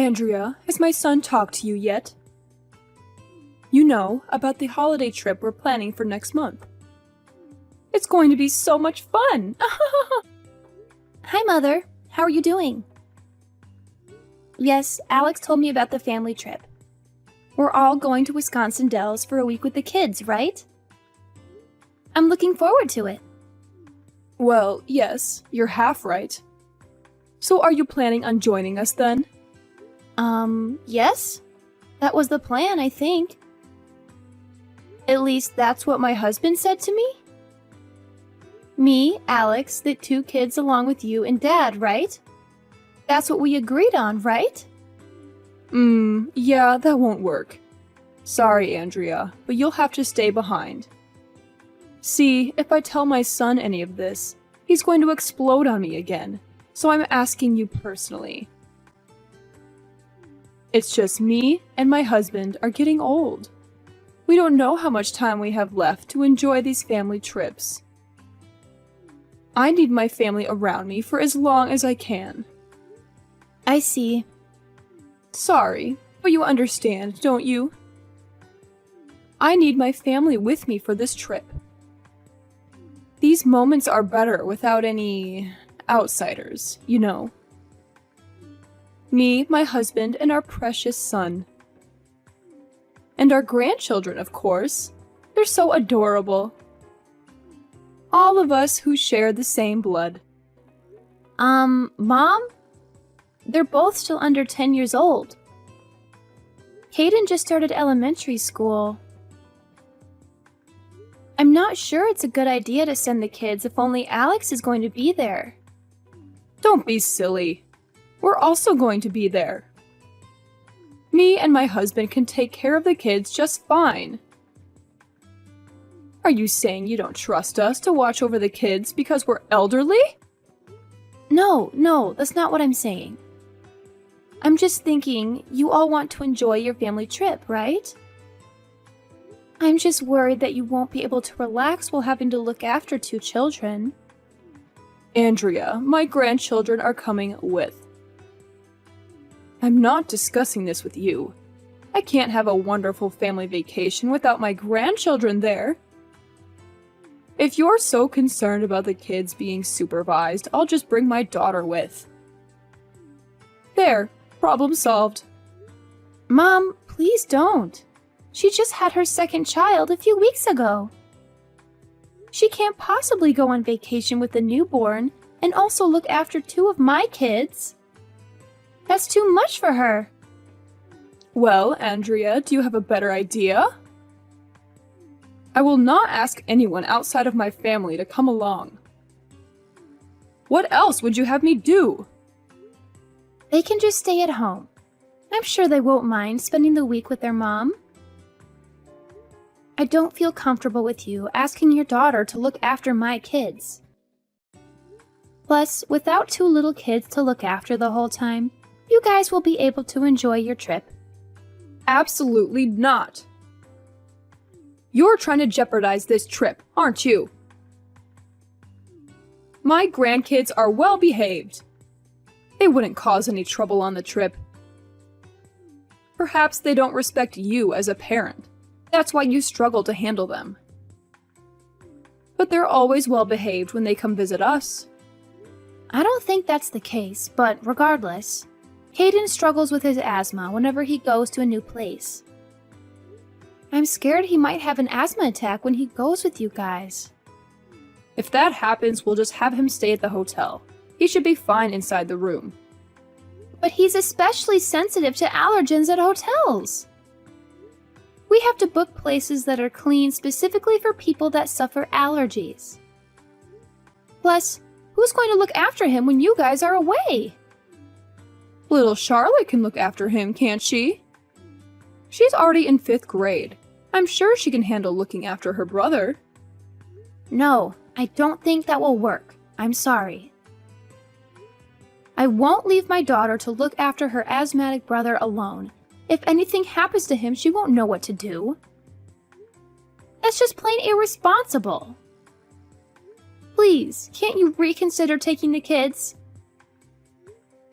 Andrea, has my son talked to you yet? You know, about the holiday trip we're planning for next month. It's going to be so much fun! Hi, Mother. How are you doing? Yes, Alex told me about the family trip. We're all going to Wisconsin Dells for a week with the kids, right? I'm looking forward to it. Well, yes, you're half right. So are you planning on joining us then? Yes. That was the plan, I think. At least that's what my husband said to me. Me, Alex, the 2 kids along with you and Dad, right? That's what we agreed on, right? Yeah, that won't work. Sorry, Andrea, but you'll have to stay behind. See, if I tell my son any of this, he's going to explode on me again, so I'm asking you personally. It's just me and my husband are getting old. We don't know how much time we have left to enjoy these family trips. I need my family around me for as long as I can. I see. Sorry, but you understand, don't you? I need my family with me for this trip. These moments are better without any outsiders, you know. Me, my husband, and our precious son. And our grandchildren, of course. They're so adorable. All of us who share the same blood. Mom? They're both still under 10 years old. Caden just started elementary school. I'm not sure it's a good idea to send the kids if only Alex is going to be there. Don't be silly. We're also going to be there. Me and my husband can take care of the kids just fine. Are you saying you don't trust us to watch over the kids because we're elderly? No, that's not what I'm saying. I'm just thinking you all want to enjoy your family trip, right? I'm just worried that you won't be able to relax while having to look after 2 children. Andrea, my grandchildren are coming with. I'm not discussing this with you. I can't have a wonderful family vacation without my grandchildren there. If you're so concerned about the kids being supervised, I'll just bring my daughter with. There, problem solved. Mom, please don't. She just had her 2nd child a few weeks ago. She can't possibly go on vacation with a newborn and also look after 2 of my kids. That's too much for her. Well, Andrea, do you have a better idea? I will not ask anyone outside of my family to come along. What else would you have me do? They can just stay at home. I'm sure they won't mind spending the week with their mom. I don't feel comfortable with you asking your daughter to look after my kids. Plus, without 2 little kids to look after the whole time, you guys will be able to enjoy your trip. Absolutely not. You're trying to jeopardize this trip, aren't you? My grandkids are well behaved. They wouldn't cause any trouble on the trip. Perhaps they don't respect you as a parent. That's why you struggle to handle them. But they're always well behaved when they come visit us. I don't think that's the case, but regardless, Caden struggles with his asthma whenever he goes to a new place. I'm scared he might have an asthma attack when he goes with you guys. If that happens, we'll just have him stay at the hotel. He should be fine inside the room. But he's especially sensitive to allergens at hotels. We have to book places that are clean specifically for people that suffer allergies. Plus, who's going to look after him when you guys are away? Little Charlotte can look after him, can't she? She's already in 5th grade. I'm sure she can handle looking after her brother. No, I don't think that will work. I'm sorry. I won't leave my daughter to look after her asthmatic brother alone. If anything happens to him, she won't know what to do. That's just plain irresponsible. Please, can't you reconsider taking the kids?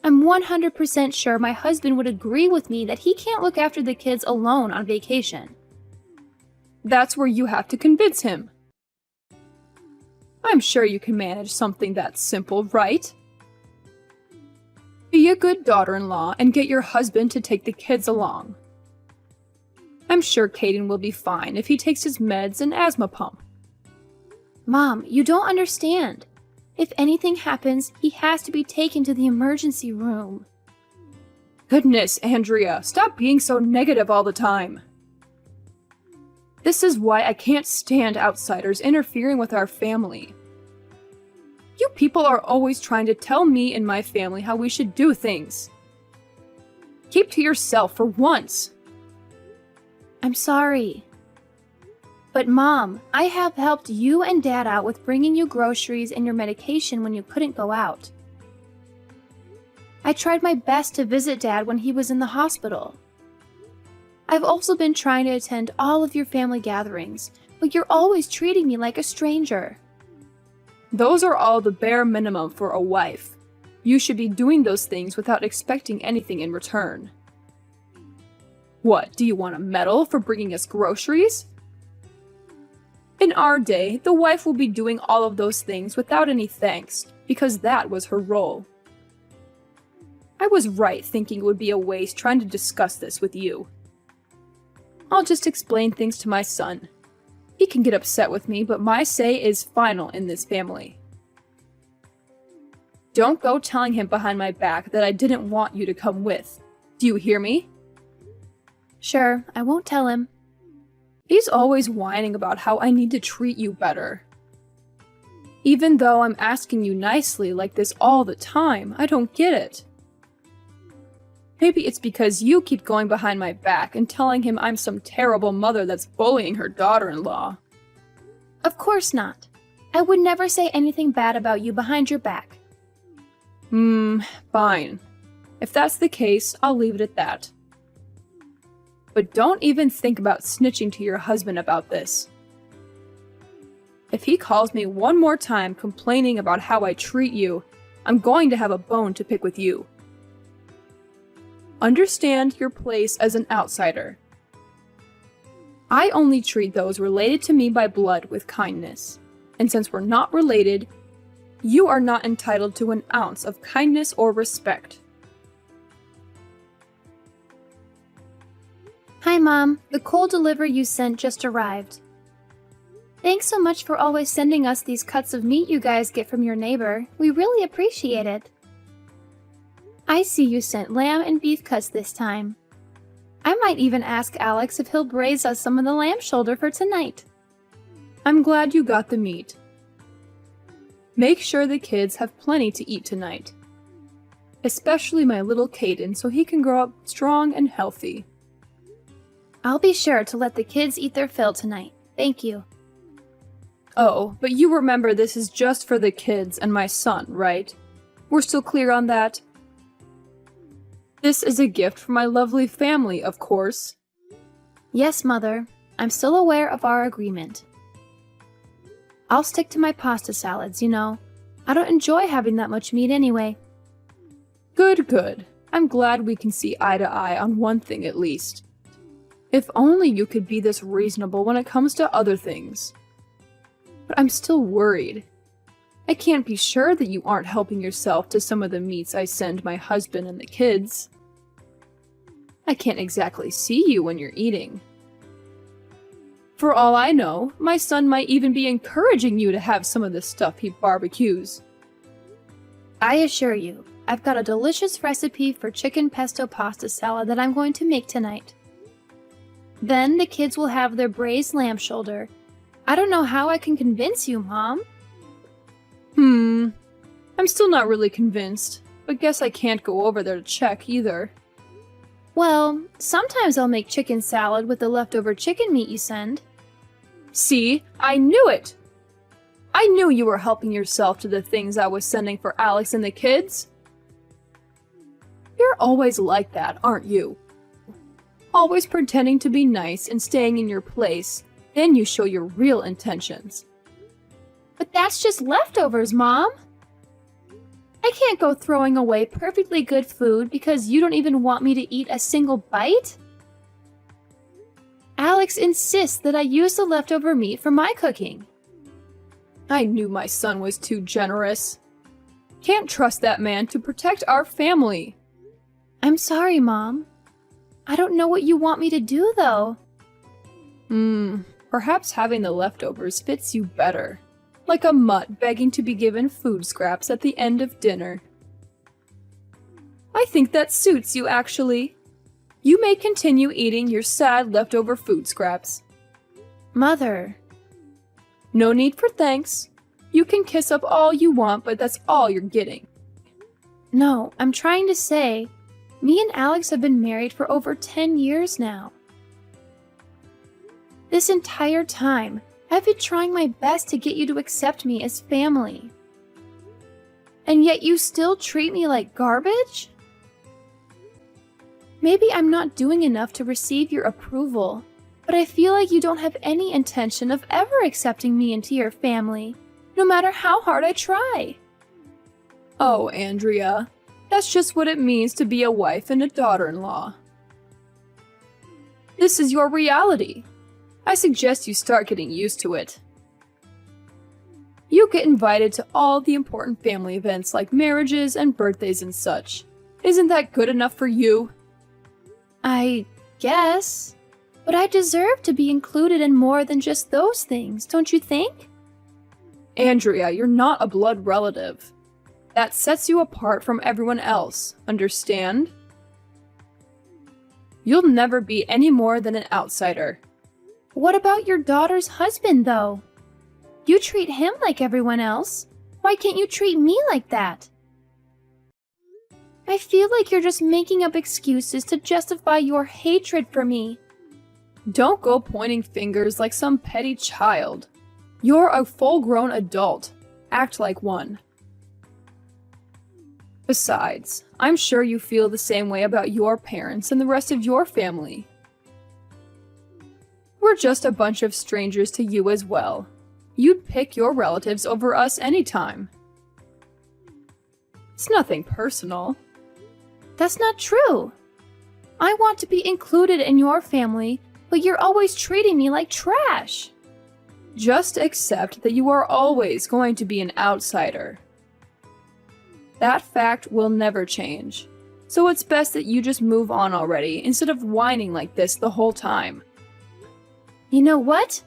I'm 100% sure my husband would agree with me that he can't look after the kids alone on vacation. That's where you have to convince him. I'm sure you can manage something that simple, right? Be a good daughter-in-law and get your husband to take the kids along. I'm sure Caden will be fine if he takes his meds and asthma pump. Mom, you don't understand. If anything happens, he has to be taken to the emergency room. Goodness, Andrea, stop being so negative all the time. This is why I can't stand outsiders interfering with our family. You people are always trying to tell me and my family how we should do things. Keep to yourself for once. I'm sorry. But Mom, I have helped you and Dad out with bringing you groceries and your medication when you couldn't go out. I tried my best to visit Dad when he was in the hospital. I've also been trying to attend all of your family gatherings, but you're always treating me like a stranger. Those are all the bare minimum for a wife. You should be doing those things without expecting anything in return. What, do you want a medal for bringing us groceries? In our day, the wife will be doing all of those things without any thanks, because that was her role. I was right thinking it would be a waste trying to discuss this with you. I'll just explain things to my son. He can get upset with me, but my say is final in this family. Don't go telling him behind my back that I didn't want you to come with. Do you hear me? Sure, I won't tell him. He's always whining about how I need to treat you better. Even though I'm asking you nicely like this all the time, I don't get it. Maybe it's because you keep going behind my back and telling him I'm some terrible mother that's bullying her daughter-in-law. Of course not. I would never say anything bad about you behind your back. Fine. If that's the case, I'll leave it at that. But don't even think about snitching to your husband about this. If he calls me one more time complaining about how I treat you, I'm going to have a bone to pick with you. Understand your place as an outsider. I only treat those related to me by blood with kindness, and since we're not related, you are not entitled to an ounce of kindness or respect. Hi, Mom. The coal delivery you sent just arrived. Thanks so much for always sending us these cuts of meat you guys get from your neighbor. We really appreciate it. I see you sent lamb and beef cuts this time. I might even ask Alex if he'll braise us some of the lamb shoulder for tonight. I'm glad you got the meat. Make sure the kids have plenty to eat tonight. Especially my little Caden so he can grow up strong and healthy. I'll be sure to let the kids eat their fill tonight. Thank you. Oh, but you remember this is just for the kids and my son, right? We're still clear on that? This is a gift from my lovely family, of course. Yes, Mother. I'm still aware of our agreement. I'll stick to my pasta salads, you know. I don't enjoy having that much meat anyway. Good, good. I'm glad we can see eye to eye on one thing at least. If only you could be this reasonable when it comes to other things. But I'm still worried. I can't be sure that you aren't helping yourself to some of the meats I send my husband and the kids. I can't exactly see you when you're eating. For all I know, my son might even be encouraging you to have some of the stuff he barbecues. I assure you, I've got a delicious recipe for chicken pesto pasta salad that I'm going to make tonight. Then the kids will have their braised lamb shoulder. I don't know how I can convince you, Mom. I'm still not really convinced, but guess I can't go over there to check either. Well, sometimes I'll make chicken salad with the leftover chicken meat you send. See, I knew it! I knew you were helping yourself to the things I was sending for Alex and the kids. You're always like that, aren't you? Always pretending to be nice and staying in your place, then you show your real intentions. But that's just leftovers, Mom! I can't go throwing away perfectly good food because you don't even want me to eat a single bite. Alex insists that I use the leftover meat for my cooking. I knew my son was too generous. Can't trust that man to protect our family. I'm sorry, Mom. I don't know what you want me to do, though. Perhaps having the leftovers fits you better. Like a mutt begging to be given food scraps at the end of dinner. I think that suits you, actually. You may continue eating your sad leftover food scraps. Mother. No need for thanks. You can kiss up all you want, but that's all you're getting. No, I'm trying to say, me and Alex have been married for over 10 years now. This entire time, I've been trying my best to get you to accept me as family. And yet you still treat me like garbage? Maybe I'm not doing enough to receive your approval, but I feel like you don't have any intention of ever accepting me into your family, no matter how hard I try. Oh, Andrea, that's just what it means to be a wife and a daughter-in-law. This is your reality. I suggest you start getting used to it. You get invited to all the important family events like marriages and birthdays and such. Isn't that good enough for you? I guess. But I deserve to be included in more than just those things, don't you think? Andrea, you're not a blood relative. That sets you apart from everyone else, understand? You'll never be any more than an outsider. What about your daughter's husband, though? You treat him like everyone else. Why can't you treat me like that? I feel like you're just making up excuses to justify your hatred for me. Don't go pointing fingers like some petty child. You're a full-grown adult. Act like one. Besides, I'm sure you feel the same way about your parents and the rest of your family. We're just a bunch of strangers to you as well. You'd pick your relatives over us anytime. It's nothing personal. That's not true. I want to be included in your family, but you're always treating me like trash. Just accept that you are always going to be an outsider. That fact will never change. So it's best that you just move on already instead of whining like this the whole time. You know what?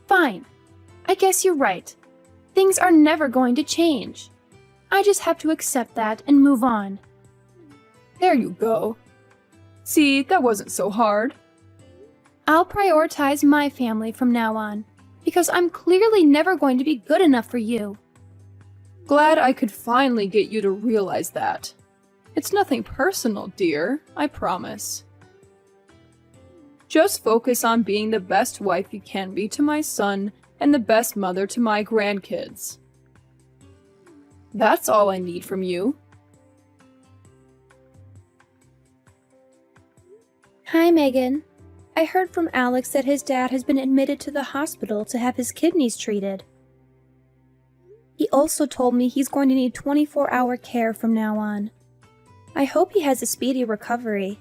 Fine. I guess you're right. Things are never going to change. I just have to accept that and move on. There you go. See, that wasn't so hard. I'll prioritize my family from now on, because I'm clearly never going to be good enough for you. Glad I could finally get you to realize that. It's nothing personal, dear, I promise. Just focus on being the best wife you can be to my son and the best mother to my grandkids. That's all I need from you. Hi, Megan. I heard from Alex that his dad has been admitted to the hospital to have his kidneys treated. He also told me he's going to need 24-hour care from now on. I hope he has a speedy recovery.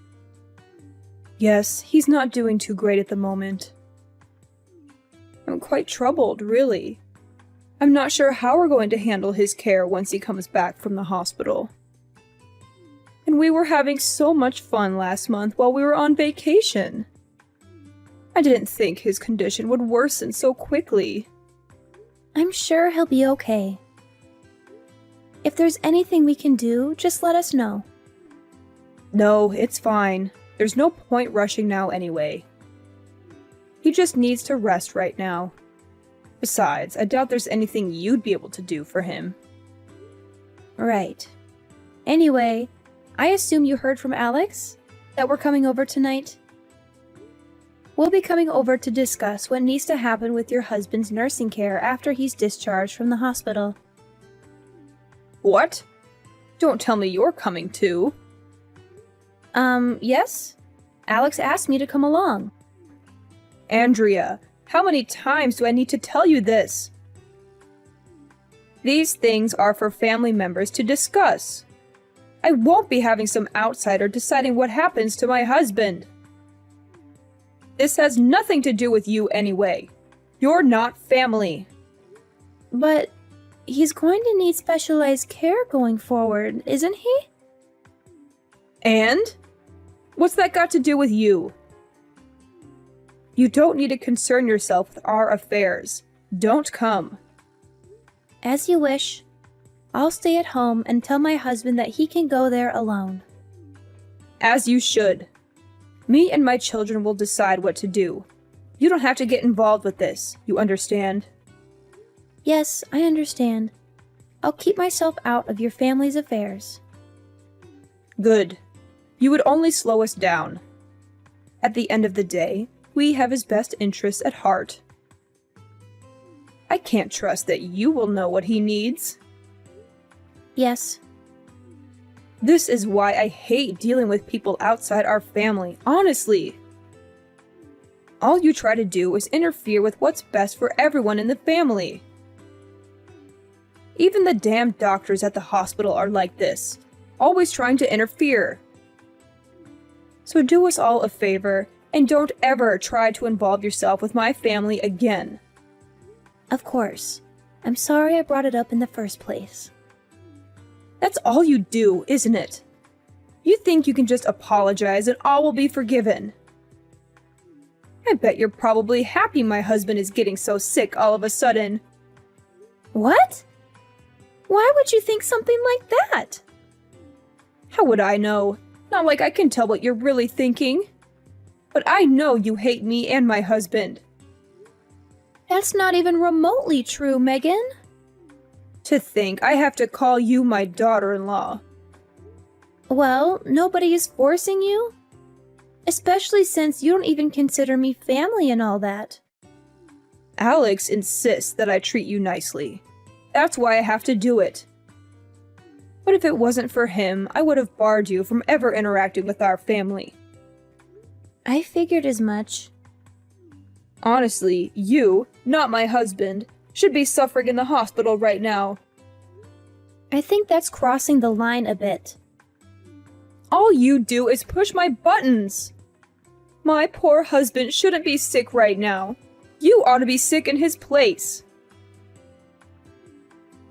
Yes, he's not doing too great at the moment. I'm quite troubled, really. I'm not sure how we're going to handle his care once he comes back from the hospital. And we were having so much fun last month while we were on vacation. I didn't think his condition would worsen so quickly. I'm sure he'll be okay. If there's anything we can do, just let us know. No, it's fine. There's no point rushing now anyway. He just needs to rest right now. Besides, I doubt there's anything you'd be able to do for him. Right. Anyway, I assume you heard from Alex? That we're coming over tonight? We'll be coming over to discuss what needs to happen with your husband's nursing care after he's discharged from the hospital. What? Don't tell me you're coming too. Yes? Alex asked me to come along. Andrea, how many times do I need to tell you this? These things are for family members to discuss. I won't be having some outsider deciding what happens to my husband. This has nothing to do with you anyway. You're not family. But he's going to need specialized care going forward, isn't he? And? What's that got to do with you? You don't need to concern yourself with our affairs. Don't come. As you wish. I'll stay at home and tell my husband that he can go there alone. As you should. Me and my children will decide what to do. You don't have to get involved with this, you understand? Yes, I understand. I'll keep myself out of your family's affairs. Good. You would only slow us down. At the end of the day, we have his best interests at heart. I can't trust that you will know what he needs. Yes. This is why I hate dealing with people outside our family, honestly. All you try to do is interfere with what's best for everyone in the family. Even the damn doctors at the hospital are like this, always trying to interfere. So do us all a favor, and don't ever try to involve yourself with my family again. Of course. I'm sorry I brought it up in the first place. That's all you do, isn't it? You think you can just apologize and all will be forgiven. I bet you're probably happy my husband is getting so sick all of a sudden. What? Why would you think something like that? How would I know? Not like I can tell what you're really thinking. But I know you hate me and my husband. That's not even remotely true, Megan. To think I have to call you my daughter-in-law. Well, nobody is forcing you. Especially since you don't even consider me family and all that. Alex insists that I treat you nicely. That's why I have to do it. But if it wasn't for him, I would have barred you from ever interacting with our family. I figured as much. Honestly, you, not my husband, should be suffering in the hospital right now. I think that's crossing the line a bit. All you do is push my buttons. My poor husband shouldn't be sick right now. You ought to be sick in his place.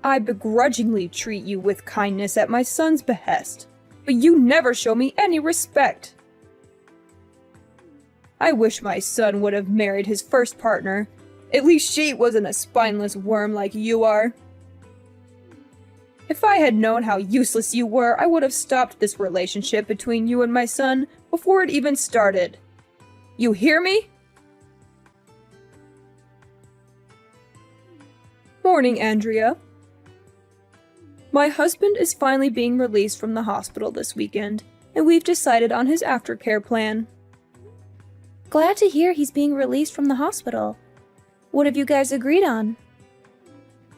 I begrudgingly treat you with kindness at my son's behest, but you never show me any respect. I wish my son would have married his first partner. At least she wasn't a spineless worm like you are. If I had known how useless you were, I would have stopped this relationship between you and my son before it even started. You hear me? Morning, Andrea. My husband is finally being released from the hospital this weekend, and we've decided on his aftercare plan. Glad to hear he's being released from the hospital. What have you guys agreed on?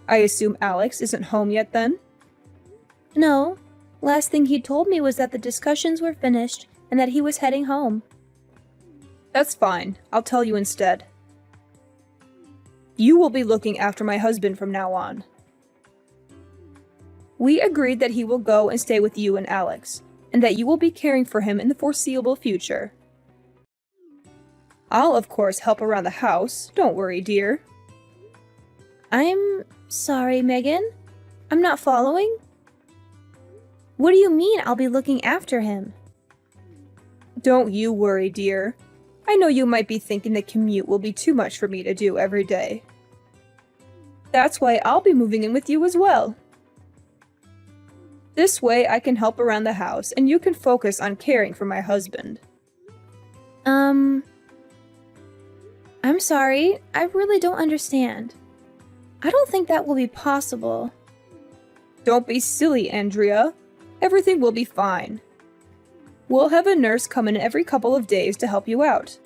I assume Alex isn't home yet then? No. Last thing he told me was that the discussions were finished and that he was heading home. That's fine. I'll tell you instead. You will be looking after my husband from now on. We agreed that he will go and stay with you and Alex, and that you will be caring for him in the foreseeable future. I'll of course help around the house, don't worry, dear. I'm sorry, Megan. I'm not following. What do you mean I'll be looking after him? Don't you worry, dear. I know you might be thinking the commute will be too much for me to do every day. That's why I'll be moving in with you as well. This way I can help around the house and you can focus on caring for my husband. I'm sorry, I really don't understand. I don't think that will be possible. Don't be silly, Andrea. Everything will be fine. We'll have a nurse come in every couple of days to help you out.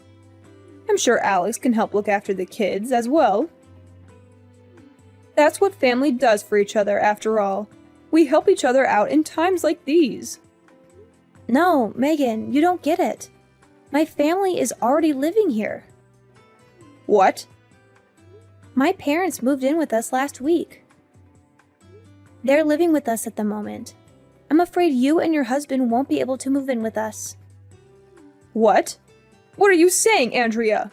I'm sure Alex can help look after the kids as well. That's what family does for each other, after all. We help each other out in times like these. No, Megan, you don't get it. My family is already living here. What? My parents moved in with us last week. They're living with us at the moment. I'm afraid you and your husband won't be able to move in with us. What? What are you saying, Andrea?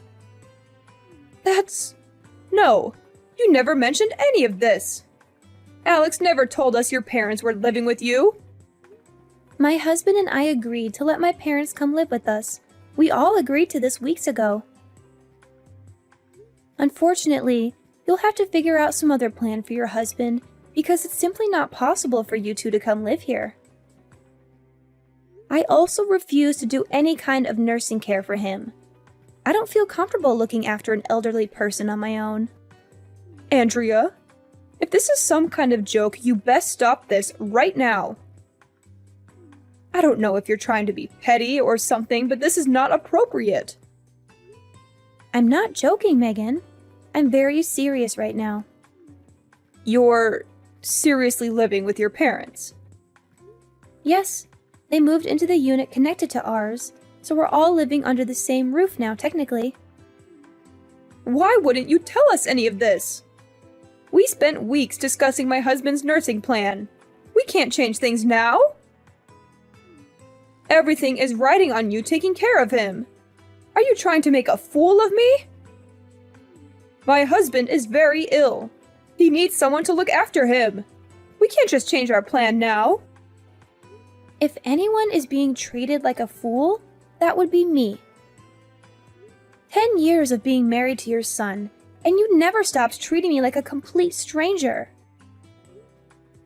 No, you never mentioned any of this. Alex never told us your parents were living with you. My husband and I agreed to let my parents come live with us. We all agreed to this weeks ago. Unfortunately, you'll have to figure out some other plan for your husband because it's simply not possible for you two to come live here. I also refuse to do any kind of nursing care for him. I don't feel comfortable looking after an elderly person on my own. Andrea, if this is some kind of joke, you best stop this right now. I don't know if you're trying to be petty or something, but this is not appropriate. I'm not joking, Megan. I'm very serious right now. You're seriously living with your parents? Yes, they moved into the unit connected to ours, so we're all living under the same roof now, technically. Why wouldn't you tell us any of this? We spent weeks discussing my husband's nursing plan. We can't change things now. Everything is riding on you taking care of him. Are you trying to make a fool of me? My husband is very ill. He needs someone to look after him. We can't just change our plan now. If anyone is being treated like a fool, that would be me. 10 years of being married to your son, and you never stopped treating me like a complete stranger.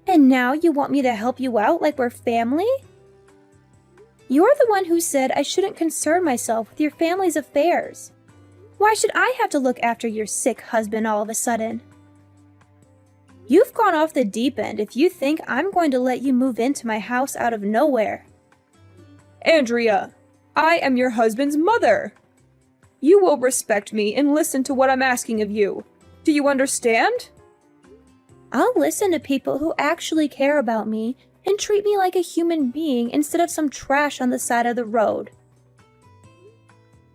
And now you want me to help you out like we're family? You're the one who said I shouldn't concern myself with your family's affairs. Why should I have to look after your sick husband all of a sudden? You've gone off the deep end if you think I'm going to let you move into my house out of nowhere. Andrea, I am your husband's mother. You will respect me and listen to what I'm asking of you. Do you understand? I'll listen to people who actually care about me and treat me like a human being instead of some trash on the side of the road.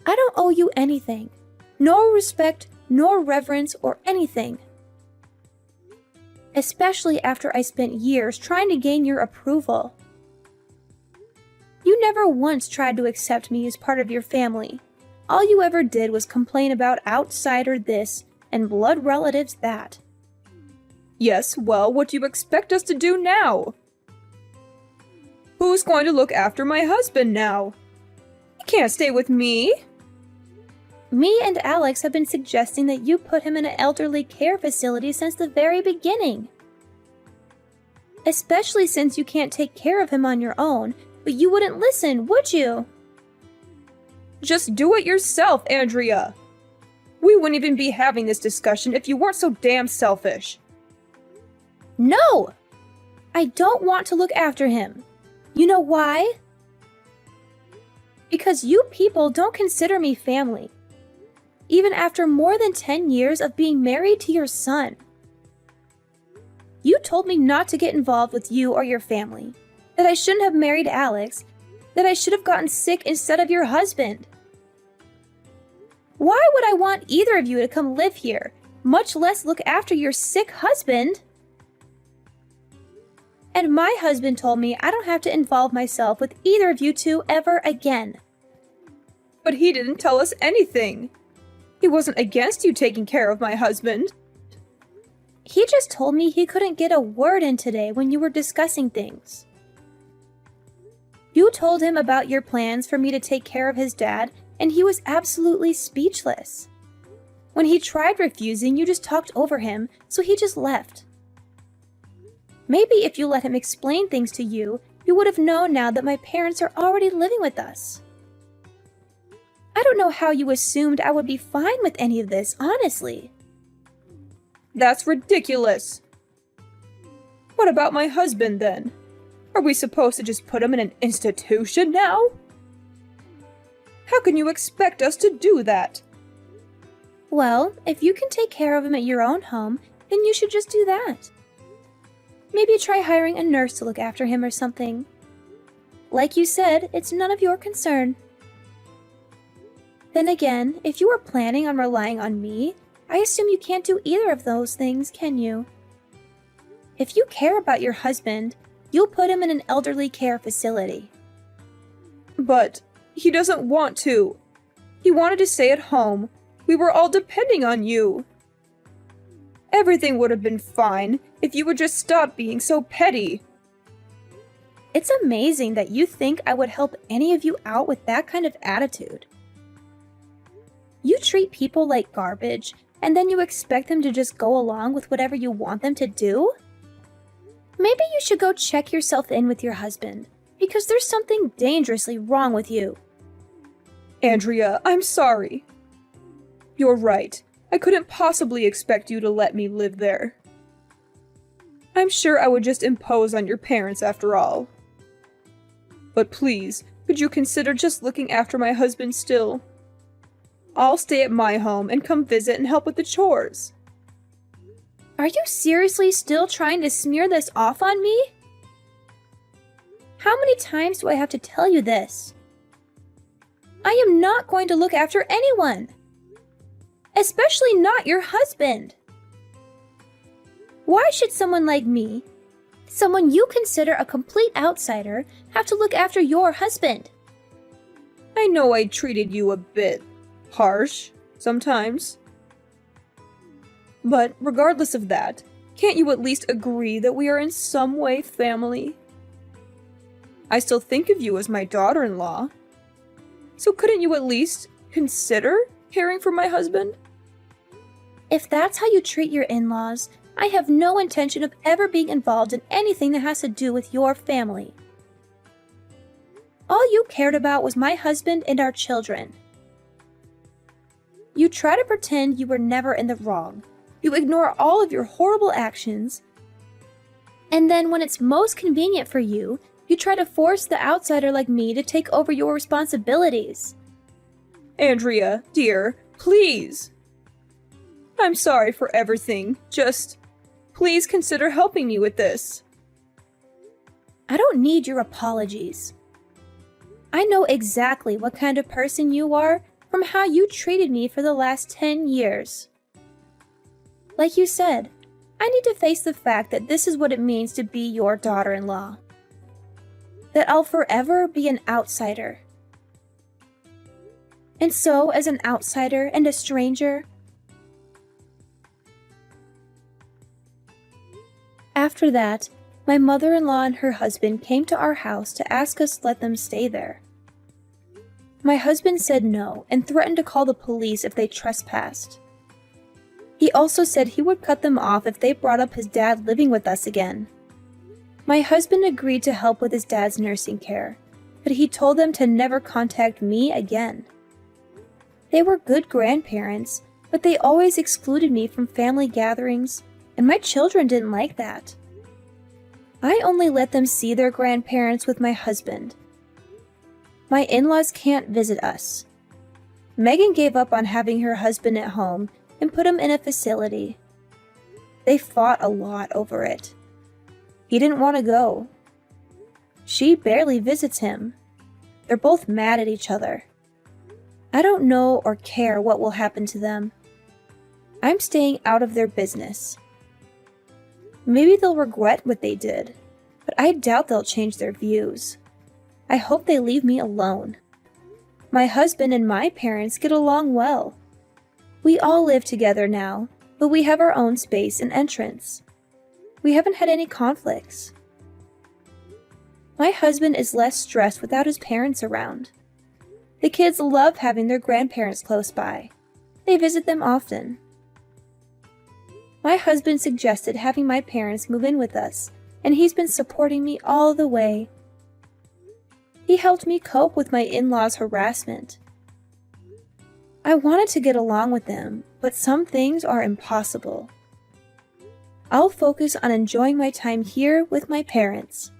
I don't owe you anything. No respect, nor reverence, or anything. Especially after I spent years trying to gain your approval. You never once tried to accept me as part of your family. All you ever did was complain about outsider this and blood relatives that. Yes, well, what do you expect us to do now? Who's going to look after my husband now? He can't stay with me. Me and Alex have been suggesting that you put him in an elderly care facility since the very beginning. Especially since you can't take care of him on your own, but you wouldn't listen, would you? Just do it yourself, Andrea. We wouldn't even be having this discussion if you weren't so damn selfish. No! I don't want to look after him. You know why? Because you people don't consider me family. Even after more than 10 years of being married to your son. You told me not to get involved with you or your family, that I shouldn't have married Alex, that I should have gotten sick instead of your husband. Why would I want either of you to come live here, much less look after your sick husband? And my husband told me I don't have to involve myself with either of you two ever again. But he didn't tell us anything. He wasn't against you taking care of my husband. He just told me he couldn't get a word in today when you were discussing things. You told him about your plans for me to take care of his dad, and he was absolutely speechless. When he tried refusing, you just talked over him, so he just left. Maybe if you let him explain things to you, you would have known now that my parents are already living with us. I don't know how you assumed I would be fine with any of this, honestly. That's ridiculous. What about my husband, then? Are we supposed to just put him in an institution now? How can you expect us to do that? Well, if you can take care of him at your own home, then you should just do that. Maybe try hiring a nurse to look after him or something. Like you said, it's none of your concern. Then again, if you were planning on relying on me, I assume you can't do either of those things, can you? If you care about your husband, you'll put him in an elderly care facility. But he doesn't want to. He wanted to stay at home. We were all depending on you. Everything would have been fine if you would just stop being so petty. It's amazing that you think I would help any of you out with that kind of attitude. You treat people like garbage, and then you expect them to just go along with whatever you want them to do? Maybe you should go check yourself in with your husband, because there's something dangerously wrong with you. Andrea, I'm sorry. You're right. I couldn't possibly expect you to let me live there. I'm sure I would just impose on your parents after all. But please, could you consider just looking after my husband still? I'll stay at my home and come visit and help with the chores. Are you seriously still trying to smear this off on me? How many times do I have to tell you this? I am not going to look after anyone. Especially not your husband. Why should someone like me, someone you consider a complete outsider, have to look after your husband? I know I treated you a bit harsh sometimes. But regardless of that, can't you at least agree that we are in some way family? I still think of you as my daughter-in-law. So couldn't you at least consider caring for my husband? If that's how you treat your in-laws, I have no intention of ever being involved in anything that has to do with your family. All you cared about was my husband and our children. You try to pretend you were never in the wrong. You ignore all of your horrible actions. And then when it's most convenient for you, you try to force the outsider like me to take over your responsibilities. Andrea, dear, please. I'm sorry for everything. Just, please consider helping me with this. I don't need your apologies. I know exactly what kind of person you are from how you treated me for the last 10 years. Like you said, I need to face the fact that this is what it means to be your daughter-in-law. That I'll forever be an outsider. And so, as an outsider and a stranger, after that, my mother-in-law and her husband came to our house to ask us to let them stay there. My husband said no and threatened to call the police if they trespassed. He also said he would cut them off if they brought up his dad living with us again. My husband agreed to help with his dad's nursing care, but he told them to never contact me again. They were good grandparents, but they always excluded me from family gatherings, and my children didn't like that. I only let them see their grandparents with my husband. My in-laws can't visit us. Megan gave up on having her husband at home and put him in a facility. They fought a lot over it. He didn't want to go. She barely visits him. They're both mad at each other. I don't know or care what will happen to them. I'm staying out of their business. Maybe they'll regret what they did, but I doubt they'll change their views. I hope they leave me alone. My husband and my parents get along well. We all live together now, but we have our own space and entrance. We haven't had any conflicts. My husband is less stressed without his parents around. The kids love having their grandparents close by. They visit them often. My husband suggested having my parents move in with us, and he's been supporting me all the way. He helped me cope with my in-laws' harassment. I wanted to get along with them, but some things are impossible. I'll focus on enjoying my time here with my parents.